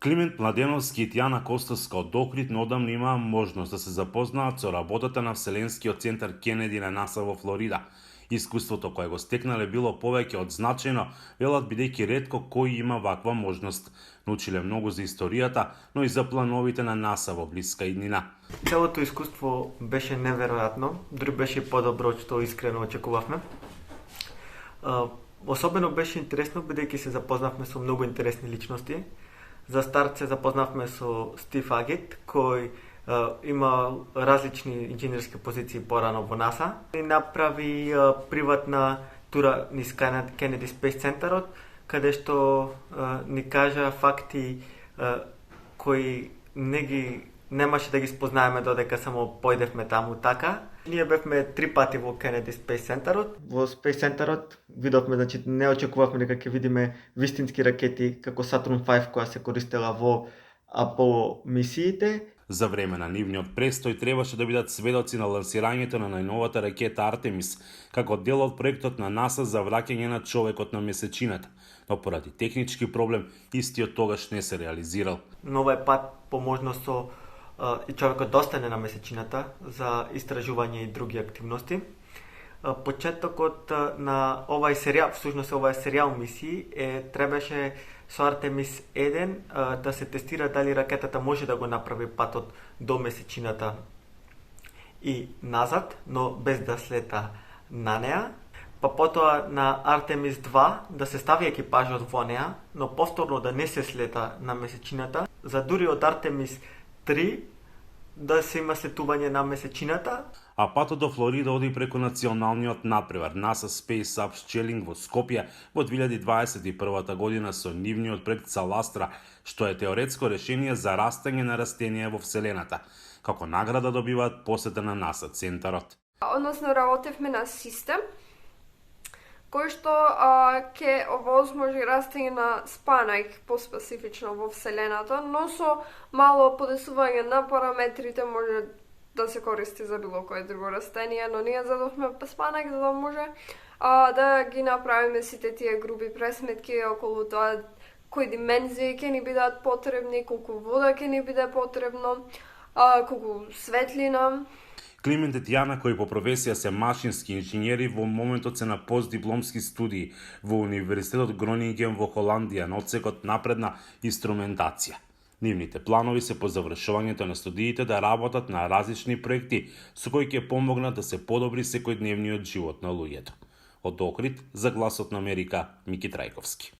Климент Младеновски и Тијана Костовска од Охрид неодамна имаа можност да се запознаат со работата на Вселенскиот центар Кенеди на НАСА во Флорида. Искуството кое го стекнале било повеќе од значајно, велат бидејќи ретко кој има ваква можност. Научиле многу за историјата, но и за плановите на НАСА во блиска иднина. Целото искуство беше неверојатно, дури беше подобро од што искрено очекувавме. Особено беше интересно бидејќи се запознавме со многу интересни личности. За старт се запознавме со Стив Агет, кој има различни инженерски позиции порано во НАСА и направи приватна тура низ Кенеди Спејс Центарот, каде што ни кажа факти кои немаше да ги спознаеме додека само појдевме таму така. Ние бевме 3 пати во Кенеди Спејс Центарот. Во Спејс Центарот видовме, значи не очекувавме дека ќе видиме вистински ракети како Сатурн V која се користела во Аполо мисиите. За време на нивниот престој требаше да бидат сведоци на лансирањето на најновата ракета Артемис, како дел од проектот на НАСА за враќање на човекот на месечината, но поради технички проблем истиот тогаш не се реализирал. Нова е пат по можност со и човекот да остане на месечината за истражување и други активности. Почетокот на овај серијал, всушност овај серијал мисии требаше со Артемис 1 да се тестира дали ракетата може да го направи патот до месечината и назад, но без да слета на неа. Па потоа на Артемис 2 да се стави екипажот во неа, но повторно да не се слета на месечината, за дури од Артемис 3 да се има слетување на месечината. А патот до Флорида оди преку националниот надпревар НАСА Space Upscaling во Скопје во 2021 година со нивниот проект Саластра, што е теоретско решение за растење на растенија во Вселената. Како награда добиваат посета на НАСА центарот. Односно работевме на систем кој што ќе овозможи растење на спанајк поспецифично во Вселената, но со мало подесување на параметрите може да се користи за било кое друго растение, но ние задовме спанајк за да може да ги направиме сите тие груби пресметки околу тоа кои димензии ќе ни бидат потребни, колку вода ќе ни биде потребно, колку светлина. Климент и Тијана, кои по професија се машински инженери, во моментот се на постдипломски студии во Универзитетот Гронинген во Холандија на одсекот напредна инструментација. Нивните планови се по завршувањето на студиите да работат на различни проекти со кои ќе помогнат да се подобри секојдневниот живот на луѓето. Од Охрид за Гласот на Америка, Мики Трајковски.